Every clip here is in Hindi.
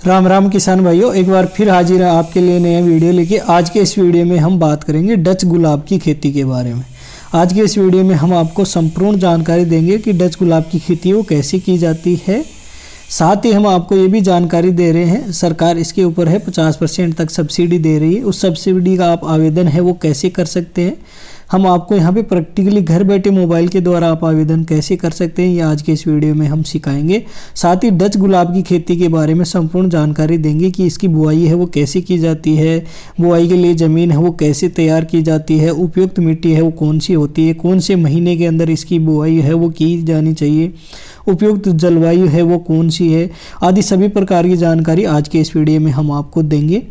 राम राम किसान भाइयों, एक बार फिर हाजिर है आपके लिए नया वीडियो लेके। आज के इस वीडियो में हम बात करेंगे डच गुलाब की खेती के बारे में। आज के इस वीडियो में हम आपको संपूर्ण जानकारी देंगे कि डच गुलाब की खेती वो कैसे की जाती है। साथ ही हम आपको ये भी जानकारी दे रहे हैं, सरकार इसके ऊपर है 50% तक सब्सिडी दे रही है। उस सब्सिडी का आप आवेदन है वो कैसे कर सकते हैं, हम आपको यहाँ पे प्रैक्टिकली घर बैठे मोबाइल के द्वारा आप आवेदन कैसे कर सकते हैं, ये आज के इस वीडियो में हम सिखाएंगे। साथ ही डच गुलाब की खेती के बारे में संपूर्ण जानकारी देंगे कि इसकी बुआई है वो कैसे की जाती है, बुआई के लिए ज़मीन है वो कैसे तैयार की जाती है, उपयुक्त मिट्टी है वो कौन सी होती है, कौन से महीने के अंदर इसकी बुआई है वो की जानी चाहिए, उपयुक्त जलवायु है वो कौन सी है, आदि सभी प्रकार की जानकारी आज के इस वीडियो में हम आपको देंगे।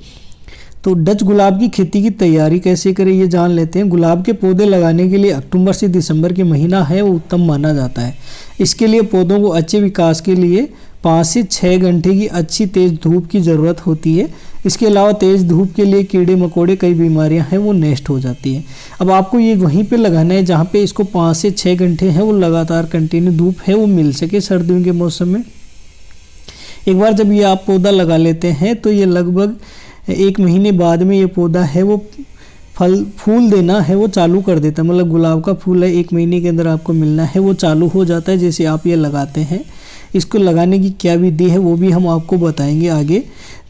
तो डच गुलाब की खेती की तैयारी कैसे करें ये जान लेते हैं। गुलाब के पौधे लगाने के लिए अक्टूबर से दिसंबर के महीना है वो उत्तम माना जाता है। इसके लिए पौधों को अच्छे विकास के लिए 5 से 6 घंटे की अच्छी तेज़ धूप की ज़रूरत होती है। इसके अलावा तेज़ धूप के लिए कीड़े मकोड़े कई बीमारियां हैं वो नष्ट हो जाती हैं। अब आपको ये वहीं पे लगाना है जहाँ पे इसको 5 से 6 घंटे हैं वो लगातार कंटिन्यू धूप है वो मिल सके सर्दियों के मौसम में। एक बार जब ये आप पौधा लगा लेते हैं तो ये लगभग 1 महीने बाद में ये पौधा है वो फूल देना है वो चालू कर देता है। मतलब गुलाब का फूल है 1 महीने के अंदर आपको मिलना है वो चालू हो जाता है जैसे आप ये लगाते हैं। इसको लगाने की क्या विधि है वो भी हम आपको बताएंगे आगे।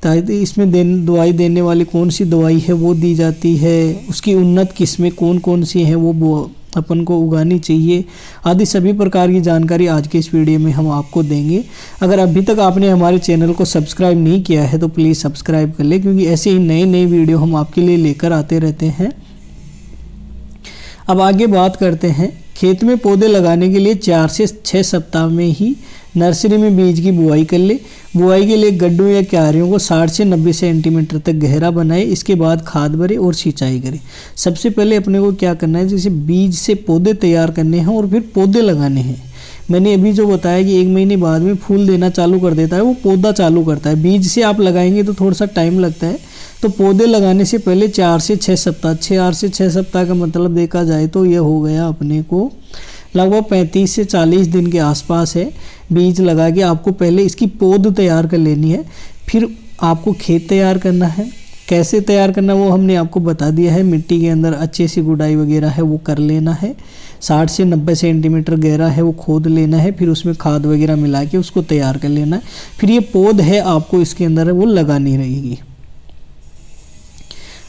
ताकि इसमें दवाई देने वाली कौन सी दवाई है वो दी जाती है, उसकी उन्नत किस्में कौन कौन सी हैं वो अपन को उगानी चाहिए, आदि सभी प्रकार की जानकारी आज के इस वीडियो में हम आपको देंगे। अगर अभी तक आपने हमारे चैनल को सब्सक्राइब नहीं किया है तो प्लीज़ सब्सक्राइब कर ले, क्योंकि ऐसे ही नए नए वीडियो हम आपके लिए लेकर आते रहते हैं। अब आगे बात करते हैं। खेत में पौधे लगाने के लिए 4 से 6 सप्ताह में ही नर्सरी में बीज की बुआई कर ले। बुआई के लिए गड्ढों या क्यारियों को 60 से 90 सेंटीमीटर तक गहरा बनाए। इसके बाद खाद भरे और सिंचाई करें। सबसे पहले अपने को क्या करना है, जैसे बीज से पौधे तैयार करने हैं और फिर पौधे लगाने हैं। मैंने अभी जो बताया कि 1 महीने बाद में फूल देना चालू कर देता है वो पौधा चालू करता है। बीज से आप लगाएंगे तो थोड़ा सा टाइम लगता है। तो पौधे लगाने से पहले 4 से 6 सप्ताह 4 से 6 सप्ताह का मतलब देखा जाए तो ये हो गया अपने को लगभग 35 से 40 दिन के आसपास है। बीज लगा के आपको पहले इसकी पौध तैयार कर लेनी है, फिर आपको खेत तैयार करना है। कैसे तैयार करना वो हमने आपको बता दिया है। मिट्टी के अंदर अच्छे से गुड़ाई वगैरह है वो कर लेना है। 60 से 90 सेंटीमीटर गहरा है वो खोद लेना है, फिर उसमें खाद वगैरह मिला के उसको तैयार कर लेना है। फिर ये पौध है आपको इसके अंदर वो लगानी रहेगी।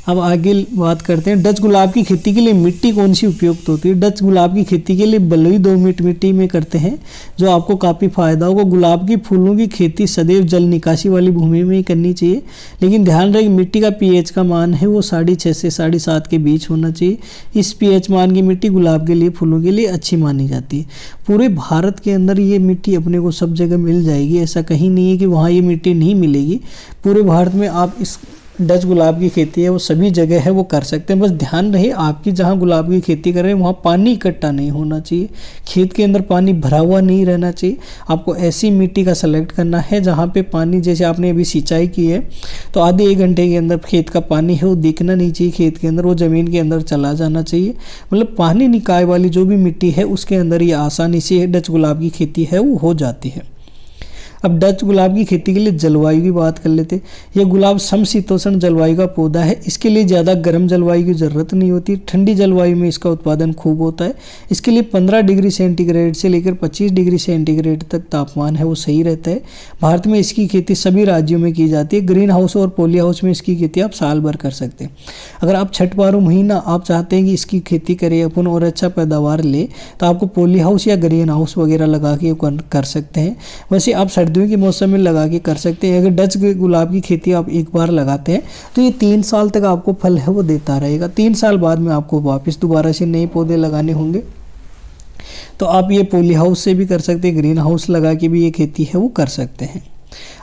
अब आगे बात करते हैं डच गुलाब की खेती के लिए मिट्टी कौन सी उपयुक्त होती है। डच गुलाब की खेती के लिए बलुई दोमट मिट्टी में करते हैं जो आपको काफ़ी फायदा होगा। गुलाब की फूलों की खेती सदैव जल निकासी वाली भूमि में ही करनी चाहिए, लेकिन ध्यान रहे मिट्टी का पीएच का मान है वो 6.5 से 7.5 के बीच होना चाहिए। इस पीएच मान की मिट्टी गुलाब के लिए फूलों के लिए अच्छी मानी जाती है। पूरे भारत के अंदर ये मिट्टी अपने को सब जगह मिल जाएगी, ऐसा कहीं नहीं है कि वहाँ ये मिट्टी नहीं मिलेगी। पूरे भारत में आप इस डच गुलाब की खेती है वो सभी जगह है वो कर सकते हैं। बस ध्यान रहे आपकी जहाँ गुलाब की खेती कर रहे हैं वहाँ पानी इकट्ठा नहीं होना चाहिए, खेत के अंदर पानी भरा हुआ नहीं रहना चाहिए। आपको ऐसी मिट्टी का सेलेक्ट करना है जहाँ पे पानी, जैसे आपने अभी सिंचाई की है तो आधे 1 घंटे के अंदर खेत का पानी है वो दिखना नहीं चाहिए, खेत के अंदर वो ज़मीन के अंदर चला जाना चाहिए। मतलब पानी निकाय वाली जो भी मिट्टी है उसके अंदर ये आसानी से डच गुलाब की खेती है वो हो जाती है। अब डच गुलाब की खेती के लिए जलवायु की बात कर लेते हैं। यह गुलाब समशीतोष्ण जलवायु का पौधा है। इसके लिए ज़्यादा गर्म जलवायु की ज़रूरत नहीं होती। ठंडी जलवायु में इसका उत्पादन खूब होता है। इसके लिए 15 डिग्री सेंटीग्रेड से लेकर 25 डिग्री सेंटीग्रेड तक तापमान है वो सही रहता है। भारत में इसकी खेती सभी राज्यों में की जाती है। ग्रीन हाउस और पॉली हाउस में इसकी खेती आप साल भर कर सकते हैं। अगर आप 6-12 महीना आप चाहते हैं कि इसकी खेती करें अपन और अच्छा पैदावार ले तो आपको पॉली हाउस या ग्रीन हाउस वगैरह लगा के कर सकते हैं। वैसे आप सर्दियों के मौसम में लगा के कर सकते हैं। अगर डच गुलाब की खेती आप एक बार लगाते हैं तो ये 3 साल तक आपको फल है वो देता रहेगा। 3 साल बाद में आपको वापस दोबारा से नए पौधे लगाने होंगे। तो आप ये पॉली हाउस से भी कर सकते हैं, ग्रीन हाउस लगा के भी ये खेती है वो कर सकते हैं।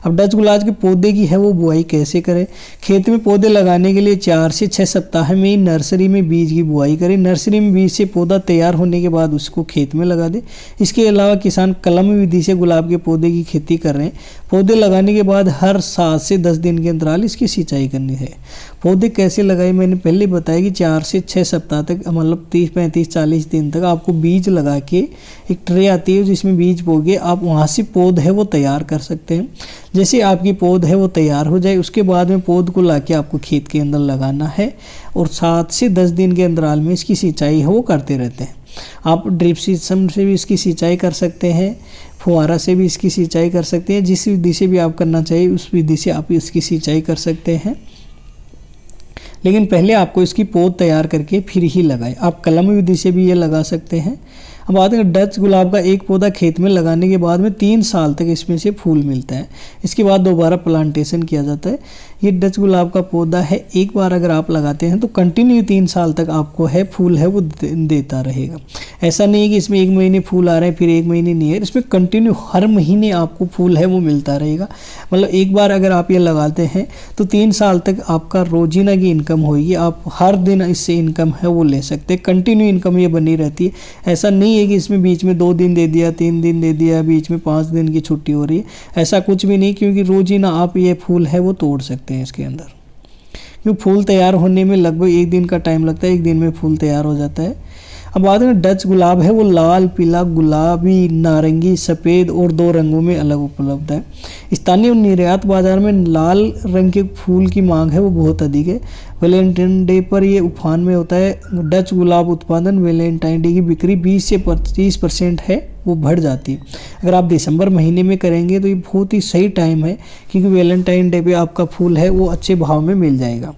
अब डच गुलाब के पौधे की है वो बुआई कैसे करें। खेत में पौधे लगाने के लिए 4 से 6 सप्ताह में ही नर्सरी में बीज की बुआई करें। नर्सरी में बीज से पौधा तैयार होने के बाद उसको खेत में लगा दें। इसके अलावा किसान कलम विधि से गुलाब के पौधे की खेती कर रहे हैं। पौधे लगाने के बाद हर 7 से 10 दिन के अंतराल इसकी सिंचाई करनी है। पौधे कैसे लगाए मैंने पहले बताया कि 4 से 6 सप्ताह तक, मतलब 30, 35, 40 दिन तक आपको बीज लगा के एक ट्रे आती है जिसमें बीज बोगे आप वहाँ से पौध है वो तैयार कर सकते हैं। जैसे आपकी पौध है वो तैयार हो जाए, उसके बाद में पौध को लाके आपको खेत के अंदर लगाना है और 7 से 10 दिन के अंतराल में इसकी सिंचाई है वो करते रहते हैं। आप ड्रिप सिस्टम से भी इसकी सिंचाई कर सकते हैं, फुहारा से भी इसकी सिंचाई कर सकते हैं। जिस विधि से भी आप करना चाहिए उस विधि से आप इसकी सिंचाई कर सकते हैं, लेकिन पहले आपको इसकी पौध तैयार करके फिर ही लगाएं। आप कलम विधि से भी ये लगा सकते हैं। अब बात करें डच गुलाब का एक पौधा खेत में लगाने के बाद में 3 साल तक इसमें से फूल मिलता है। इसके बाद दोबारा प्लांटेशन किया जाता है। ये डच गुलाब का पौधा है, एक बार अगर आप लगाते हैं तो कंटिन्यू 3 साल तक आपको है फूल है वो देता रहेगा। ऐसा नहीं है कि इसमें 1 महीने फूल आ रहे हैं फिर 1 महीने नहीं है, इसमें कंटिन्यू हर महीने आपको फूल है वो मिलता रहेगा। मतलब एक बार अगर आप ये लगाते हैं तो 3 साल तक आपका रोजीना की इनकम होगी, आप हर दिन इससे इनकम है वो ले सकते हैं। कंटिन्यू इनकम ये बनी रहती है। ऐसा नहीं है कि इसमें बीच में 2 दिन दे दिया, 3 दिन दे दिया, बीच में 5 दिन की छुट्टी हो रही है, ऐसा कुछ भी नहीं, क्योंकि रोजीना आप ये फूल है वो तोड़ सकते हैं इसके अंदर। क्यों फूल तैयार होने में लगभग 1 दिन का टाइम लगता है, 1 दिन में फूल तैयार हो जाता है। अब बात करें डच गुलाब है वो लाल, पीला, गुलाबी, नारंगी, सफ़ेद और 2 रंगों में अलग उपलब्ध है। स्थानीय और निर्यात बाजार में लाल रंग के फूल की मांग है वो बहुत अधिक है। वैलेंटाइन डे पर ये उफान में होता है। डच गुलाब उत्पादन वैलेंटाइन डे की बिक्री 20 से 25% है वो बढ़ जाती है। अगर आप दिसंबर महीने में करेंगे तो ये बहुत ही सही टाइम है, क्योंकि वैलेंटाइन डे पे आपका फूल है वो अच्छे भाव में मिल जाएगा।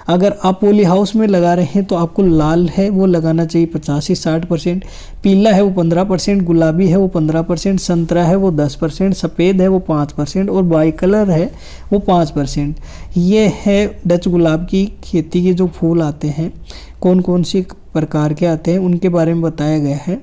अगर आप पॉली हाउस में लगा रहे हैं तो आपको लाल है वो लगाना चाहिए 50 से 60%, पीला है वो 15%, गुलाबी है वो 15%, संतरा है वो 10%, सफ़ेद है वो 5% और बाई कलर है वो 5%। ये है डच गुलाब की खेती के जो फूल आते हैं, कौन कौन से प्रकार के आते हैं उनके बारे में बताया गया है।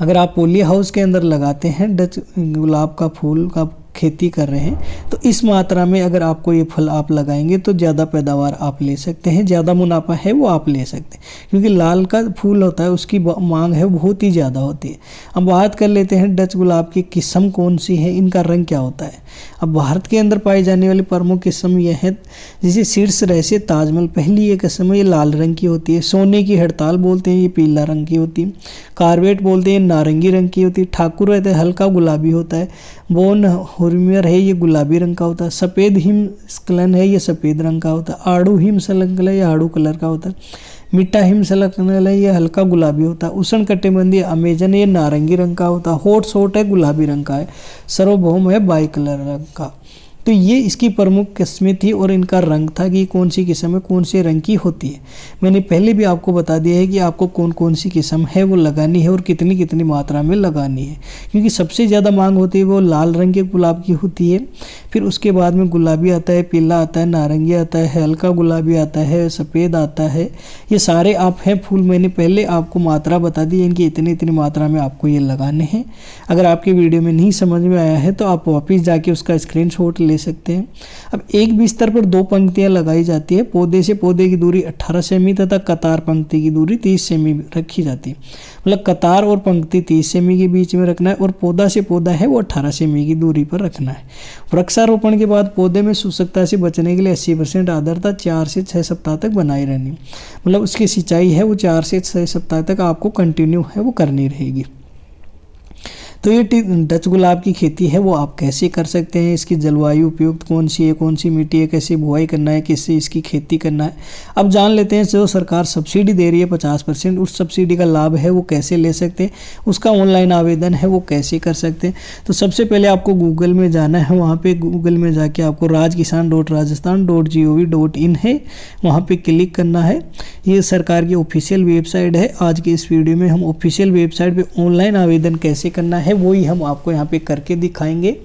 अगर आप पॉली हाउस के अंदर लगाते हैं डच गुलाब का फूल का खेती कर रहे हैं तो इस मात्रा में अगर आपको ये फल आप लगाएंगे तो ज़्यादा पैदावार आप ले सकते हैं, ज़्यादा मुनाफा है वो आप ले सकते हैं, क्योंकि लाल का फूल होता है उसकी मांग है बहुत ही ज़्यादा होती है। अब बात कर लेते हैं डच गुलाब की किस्म कौन सी है, इनका रंग क्या होता है। अब भारत के अंदर पाई जाने वाली प्रमुख किस्म यह है, जिसे शीर्ष रहस्य ताजमहल पहली ये किस्म ये लाल रंग की होती है। सोने की हड़ताल बोलते हैं, ये पीला रंग की होती है। कारवेट बोलते हैं, नारंगी रंग की होती है। ठाकुर रहते हैं, हल्का गुलाबी होता है। बोन हुर्मियर है, ये गुलाबी रंग का होता है। सफ़ेद हिम स्खलन है, ये सफ़ेद रंग का होता है। आड़ू हिम स्खलन है, ये आड़ू कलर का होता है। मिट्टा हिम स्खलन है, ये हल्का गुलाबी होता है। उष्ण कटिबंधीय अमेजन ये नारंगी रंग का होता है। हॉट सोट है, गुलाबी रंग का है। सार्वभौम है, बाई कलर रंग का। तो ये इसकी प्रमुख किस्में थी और इनका रंग था कि कौन सी किस्म है कौन से रंग की होती है। मैंने पहले भी आपको बता दिया है कि आपको कौन कौन सी किस्म है वो लगानी है और कितनी कितनी मात्रा में लगानी है, क्योंकि सबसे ज़्यादा मांग होती है वो लाल रंग के गुलाब की होती है। फिर उसके बाद में गुलाबी आता है, पीला आता है, नारंगी आता है, हल्का गुलाबी आता है, सफ़ेद आता है। ये सारे आप हैं फूल, मैंने पहले आपको मात्रा बता दी, इनकी इतनी इतनी मात्रा में आपको ये लगाने हैं। अगर आपके वीडियो में नहीं समझ में आया है तो आप वापस जाके उसका स्क्रीनशॉट ले सकते हैं। अब एक बिस्तर पर 2 पंक्तियां लगाई जाती है। पौधे से पौधे की दूरी 18 सेमी तथा कतार पंक्ति की दूरी 30 सेमी रखी जाती है। मतलब कतार और पंक्ति 30 सेमी के बीच में रखना है और पौधा से पौधा है वो 18 सेमी की दूरी पर रखना है। वृक्षारोपण के बाद पौधे में शुष्कता से बचने के लिए 80% आर्द्रता 4 से 6 सप्ताह तक बनाई रहनी। मतलब उसकी सिंचाई है वो 4 से 6 सप्ताह तक आपको कंटिन्यू है वो करनी रहेगी। तो ये डच गुलाब की खेती है वो आप कैसे कर सकते हैं, इसकी जलवायु उपयुक्त कौन सी है, कौन सी मिट्टी है, कैसे बुआई करना है, किससे इसकी खेती करना है। अब जान लेते हैं जो सरकार सब्सिडी दे रही है 50%, उस सब्सिडी का लाभ है वो कैसे ले सकते हैं, उसका ऑनलाइन आवेदन है वो कैसे कर सकते हैं। तो सबसे पहले आपको गूगल में जाना है, वहाँ पे गूगल में जाके आपको rajkisan.rajasthan.gov.in है, वहाँ पे क्लिक करना है। ये सरकार की ऑफिशियल वेबसाइट है। आज के इस वीडियो में हम ऑफिशियल वेबसाइट पे ऑनलाइन आवेदन कैसे करना है वही हम आपको यहाँ पे करके दिखाएंगे।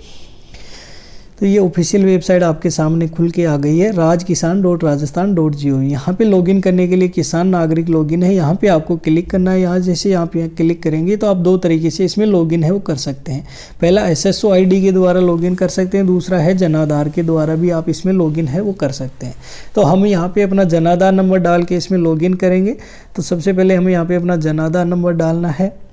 तो ये ऑफिशियल वेबसाइट आपके सामने खुल के आ गई है, rajkisan.rajasthan.gov। यहाँ पे लॉगिन करने के लिए किसान नागरिक लॉगिन है, यहाँ पे आपको क्लिक करना है। यहाँ जैसे यहाँ पे क्लिक करेंगे तो आप 2 तरीके से इसमें लॉगिन है वो कर सकते हैं। पहला SSO ID के द्वारा लॉगिन कर सकते हैं, दूसरा है जन आधार के द्वारा भी आप इसमें लॉगिन है वो कर सकते हैं। तो हम यहाँ पे अपना जन आधार नंबर डाल के इसमें लॉगिन करेंगे। तो सबसे पहले हमें यहाँ पे अपना जन आधार नंबर डालना है।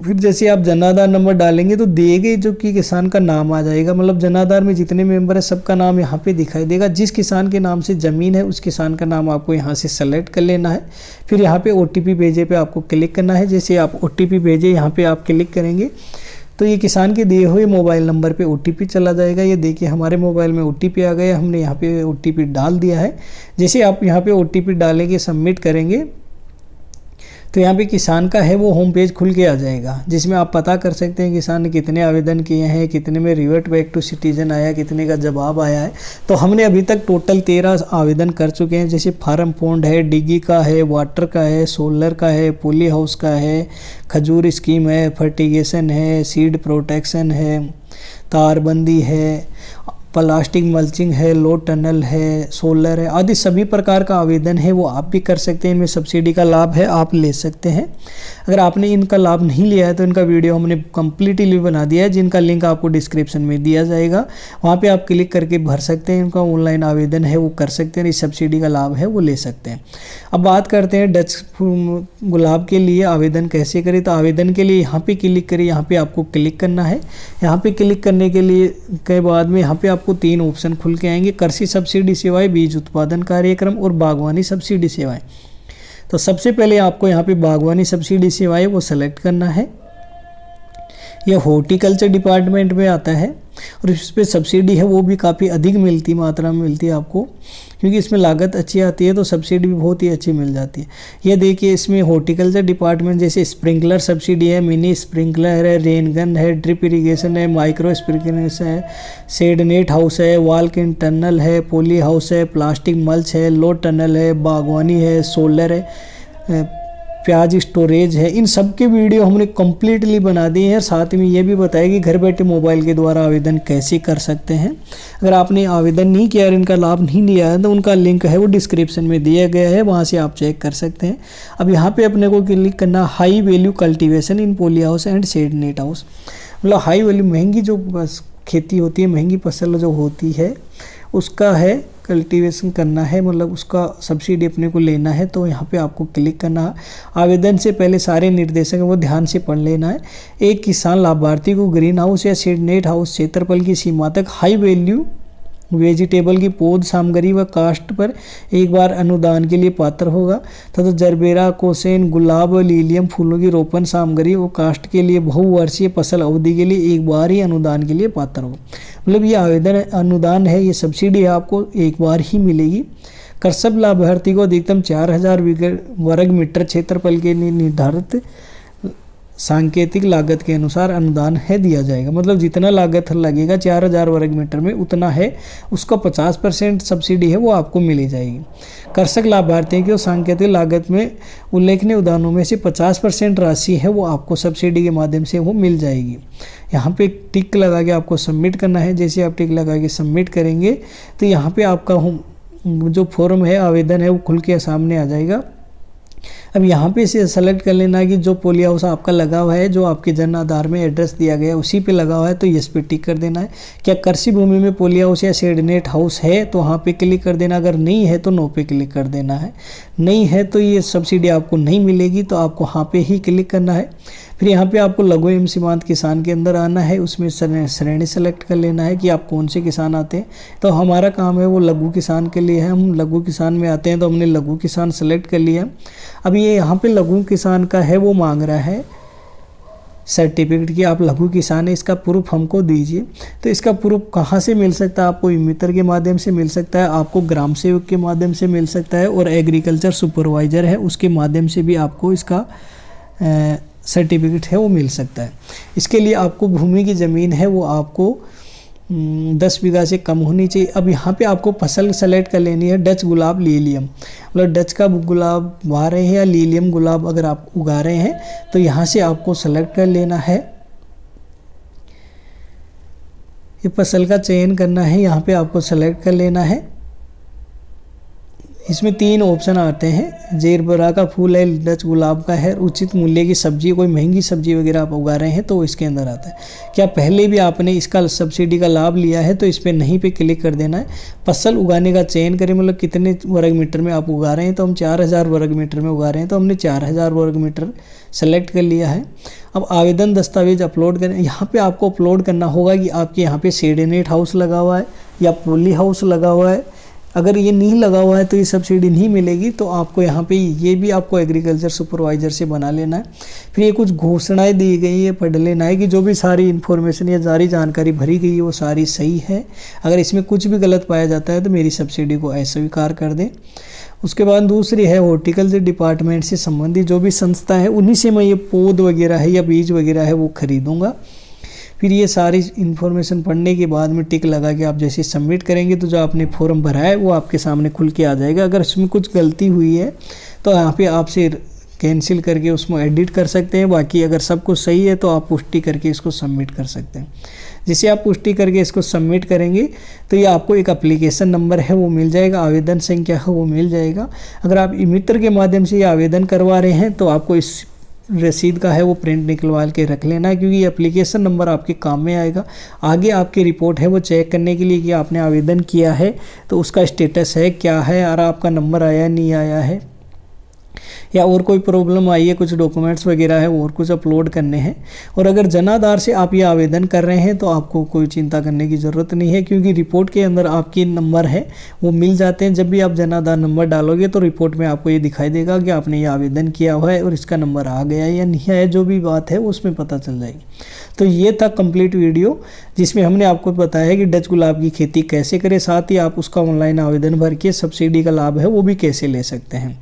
फिर जैसे आप जन आधार नंबर डालेंगे तो दिए गए जो कि किसान का नाम आ जाएगा। मतलब जन आधार में जितने मेंबर है सबका नाम यहाँ पे दिखाई देगा। जिस किसान के नाम से ज़मीन है उस किसान का नाम आपको यहाँ से सेलेक्ट कर लेना है। फिर यहाँ पे OTP भेजे पे आपको क्लिक करना है। जैसे आप OTP भेजे यहाँ पे आप क्लिक करेंगे तो ये किसान के दिए हुए मोबाइल नंबर पे OTP चला जाएगा। ये देखिए हमारे मोबाइल में OTP आ गया, हमने यहाँ पे OTP डाल दिया है। जैसे आप यहाँ पे OTP डालेंगे, सबमिट करेंगे, तो यहाँ पे किसान का है वो होम पेज खुल के आ जाएगा, जिसमें आप पता कर सकते हैं किसान ने कितने आवेदन किए हैं, कितने में रिवर्ट बैक टू सिटीजन आया, कितने का जवाब आया है। तो हमने अभी तक टोटल 13 आवेदन कर चुके हैं। जैसे फार्म पॉन्ड है, डिगी का है, वाटर का है, सोलर का है, पोली हाउस का है, खजूर स्कीम है, फर्टिगेशन है, सीड प्रोटेक्शन है, तारबंदी है, प्लास्टिक मल्चिंग है, लो टनल है, सोलर है, आदि सभी प्रकार का आवेदन है वो आप भी कर सकते हैं। इनमें सब्सिडी का लाभ है, आप ले सकते हैं। अगर आपने इनका लाभ नहीं लिया है तो इनका वीडियो हमने कम्प्लीटली बना दिया है, जिनका लिंक आपको डिस्क्रिप्शन में दिया जाएगा। वहाँ पे आप क्लिक करके भर सकते हैं, इनका ऑनलाइन आवेदन है वो कर सकते हैं, इस सब्सिडी का लाभ है वो ले सकते हैं। अब बात करते हैं डच गुलाब के लिए आवेदन कैसे करें। तो आवेदन के लिए यहाँ पे क्लिक करिए, यहाँ पे आपको क्लिक करना है। यहाँ पे क्लिक करने के बाद में यहाँ पे आपको 3 ऑप्शन खुल के आएंगे, कृषि सब्सिडी सेवाएं, बीज उत्पादन कार्यक्रम और बागवानी सब्सिडी सेवाएं। तो सबसे पहले आपको यहाँ पे बागवानी सब्सिडी सेवाएं वो सेलेक्ट करना है। यह हॉर्टिकल्चर डिपार्टमेंट में आता है और इस पर सब्सिडी है वो भी काफ़ी अधिक मिलती मात्रा में मिलती है आपको, क्योंकि इसमें लागत अच्छी आती है तो सब्सिडी भी बहुत ही अच्छी मिल जाती है। ये देखिए इसमें हॉर्टिकल्चर डिपार्टमेंट जैसे स्प्रिंकलर सब्सिडी है, मिनी स्प्रिंकलर है, रेन गन है, ड्रिप इरिगेशन है, माइक्रो स्प्रिंकलर है, शेड नेट हाउस है, वॉल्क इन टनल है, पोली हाउस है, प्लास्टिक मल्च है, लो टनल है, बागवानी है, सोलर है, प्याज स्टोरेज है। इन सब के वीडियो हमने कम्प्लीटली बना दिए हैं। साथ में ये भी बताया कि घर बैठे मोबाइल के द्वारा आवेदन कैसे कर सकते हैं। अगर आपने आवेदन नहीं किया और इनका लाभ नहीं लिया है तो उनका लिंक है वो डिस्क्रिप्शन में दिया गया है, वहाँ से आप चेक कर सकते हैं। अब यहाँ पे अपने को क्लिक करना high value cultivation in poly house and shade net house. मतलब हाई वैल्यू महंगी जो बस खेती होती है, महंगी फसल जो होती है उसका है कल्टीवेशन करना है, मतलब उसका सब्सिडी अपने को लेना है। तो यहाँ पे आपको क्लिक करना है। आवेदन से पहले सारे निर्देशक है वो ध्यान से पढ़ लेना है। एक किसान लाभार्थी को ग्रीन हाउस या शेड नेट हाउस क्षेत्रफल की सीमा तक हाई वैल्यू वेजिटेबल की पौध सामग्री व कास्ट पर एक बार अनुदान के लिए पात्र होगा तथा जरबेरा, कोसेन, गुलाब व लीलियम फूलों की रोपण सामग्री व कास्ट के लिए बहुवर्षीय फसल अवधि के लिए एक बार ही अनुदान के लिए पात्र होगा। मतलब ये आवेदन अनुदान है, ये सब्सिडी है आपको एक बार ही मिलेगी। कृषक लाभार्थी को अधिकतम 4000 वर्ग मीटर क्षेत्रफल के लिए निर्धारित सांकेतिक लागत के अनुसार अनुदान है दिया जाएगा। मतलब जितना लागत लगेगा 4000 वर्ग मीटर में उतना है, उसका 50% सब्सिडी है वो आपको मिली जाएगी। कृषक लाभार्थियों की सांकेतिक लागत में उल्लेखनीय उदाहरणों में से 50% राशि है वो आपको सब्सिडी के माध्यम से वो मिल जाएगी। यहाँ पे टिक लगा के आपको सबमिट करना है। जैसे आप टिक लगा के सबमिट करेंगे तो यहाँ पे आपका जो फॉर्म है आवेदन है वो खुल के सामने आ जाएगा। अब यहाँ पे इसे सेलेक्ट कर लेना है कि जो पोली हाउस आपका लगा हुआ है, जो आपके जन आधार में एड्रेस दिया गया है उसी पे लगा हुआ है, तो यस पे टिक कर देना है। क्या कृषि भूमि में पोली हाउस या शेड नेट हाउस है तो वहाँ पे क्लिक कर देना, अगर नहीं है तो नो पे क्लिक कर देना है। नहीं है तो ये सब्सिडी आपको नहीं मिलेगी, तो आपको वहाँ पे ही क्लिक करना है। फिर यहाँ पे आपको लघु एवं सीमांत किसान के अंदर आना है, उसमें श्रेणी सेलेक्ट कर लेना है कि आप कौन से किसान आते हैं। तो हमारा काम है वो लघु किसान के लिए है, हम लघु किसान में आते हैं तो हमने लघु किसान सेलेक्ट कर लिया। अब ये यहाँ पे लघु किसान का है वो मांग रहा है सर्टिफिकेट कि आप लघु किसान है, इसका प्रूफ हमको दीजिए। तो इसका प्रूफ कहाँ से मिल सकता है? आपको मित्र के माध्यम से मिल सकता है, आपको ग्राम सेवक के माध्यम से मिल सकता है, और एग्रीकल्चर सुपरवाइजर है उसके माध्यम से भी आपको इसका सर्टिफिकेट है वो मिल सकता है। इसके लिए आपको भूमि की ज़मीन है वो आपको 10 बीघा से कम होनी चाहिए। अब यहाँ पे आपको फसल सेलेक्ट कर लेनी है डच गुलाब लीलियम, मतलब डच का गुलाब उगा रहे हैं या लीलियम गुलाब अगर आप उगा रहे हैं तो यहाँ से आपको सेलेक्ट कर लेना है। ये फसल का चयन करना है, यहाँ पे आपको सेलेक्ट कर लेना है। इसमें 3 ऑप्शन आते हैं, जेरबरा का फूल है, डच गुलाब का है, उचित मूल्य की सब्जी, कोई महंगी सब्जी वगैरह आप उगा रहे हैं तो इसके अंदर आता है। क्या पहले भी आपने इसका सब्सिडी का लाभ लिया है तो इस पर नहीं पे क्लिक कर देना है। फसल उगाने का चयन करें, मतलब कितने वर्ग मीटर में आप उगा रहे हैं, तो हम 4000 वर्ग मीटर में उगा रहे हैं तो हमने 4000 वर्ग मीटर सेलेक्ट कर लिया है। अब आवेदन दस्तावेज अपलोड करें, यहाँ पे आपको अपलोड करना होगा कि आपके यहाँ पे शेड नेट हाउस लगा हुआ है या पोली हाउस लगा हुआ है, अगर ये नहीं लगा हुआ है तो ये सब्सिडी नहीं मिलेगी। तो आपको यहाँ पे ये भी आपको एग्रीकल्चर सुपरवाइज़र से बना लेना है। फिर ये कुछ घोषणाएं दी गई है, पढ़ लेना है कि जो भी सारी इन्फॉर्मेशन या सारी जानकारी भरी गई है वो सारी सही है। अगर इसमें कुछ भी गलत पाया जाता है तो मेरी सब्सिडी को अस्वीकार कर दें। उसके बाद दूसरी है हॉर्टिकल्चर डिपार्टमेंट से संबंधित जो भी संस्था है उन्हीं से मैं ये पौध वगैरह है या बीज वगैरह है वो खरीदूंगा। फिर ये सारी इन्फॉर्मेशन पढ़ने के बाद में टिक लगा के आप जैसे सबमिट करेंगे तो जो आपने फॉर्म भरा है वो आपके सामने खुल के आ जाएगा। अगर इसमें कुछ गलती हुई है तो यहाँ पे आपसे कैंसिल करके उसमें एडिट कर सकते हैं। बाकी अगर सब कुछ सही है तो आप पुष्टि करके इसको सबमिट कर सकते हैं। जिसे आप पुष्टि करके इसको सबमिट करेंगे तो ये आपको एक एप्लीकेशन नंबर है वो मिल जाएगा, आवेदन संख्या है वो मिल जाएगा। अगर आप ई-मित्र के माध्यम से ये आवेदन करवा रहे हैं तो आपको इस रसीद का है वो प्रिंट निकलवा के रख लेना है, क्योंकि ये एप्लीकेशन नंबर आपके काम में आएगा। आगे आपकी रिपोर्ट है वो चेक करने के लिए कि आपने आवेदन किया है तो उसका स्टेटस है क्या है, और आपका नंबर आया नहीं आया है, या और कोई प्रॉब्लम आई है, कुछ डॉक्यूमेंट्स वगैरह है और कुछ अपलोड करने हैं। और अगर जनाधार से आप ये आवेदन कर रहे हैं तो आपको कोई चिंता करने की ज़रूरत नहीं है, क्योंकि रिपोर्ट के अंदर आपके नंबर है वो मिल जाते हैं। जब भी आप जनाधार नंबर डालोगे तो रिपोर्ट में आपको ये दिखाई देगा कि आपने ये आवेदन किया हुआ है और इसका नंबर आ गया या नहीं आया, जो भी बात है उसमें पता चल जाएगी। तो ये था कंप्लीट वीडियो जिसमें हमने आपको बताया है कि डच गुलाब की खेती कैसे करें, साथ ही आप उसका ऑनलाइन आवेदन भर के सब्सिडी का लाभ है वो भी कैसे ले सकते हैं।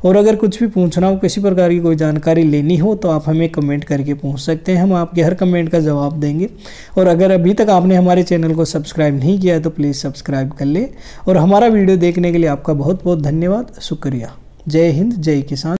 और अगर कुछ भी पूछना हो, किसी प्रकार की कोई जानकारी लेनी हो तो आप हमें कमेंट करके पूछ सकते हैं, हम आपके हर कमेंट का जवाब देंगे। और अगर अभी तक आपने हमारे चैनल को सब्सक्राइब नहीं किया है तो प्लीज़ सब्सक्राइब कर ले। और हमारा वीडियो देखने के लिए आपका बहुत बहुत धन्यवाद, शुक्रिया। जय हिंद, जय किसान।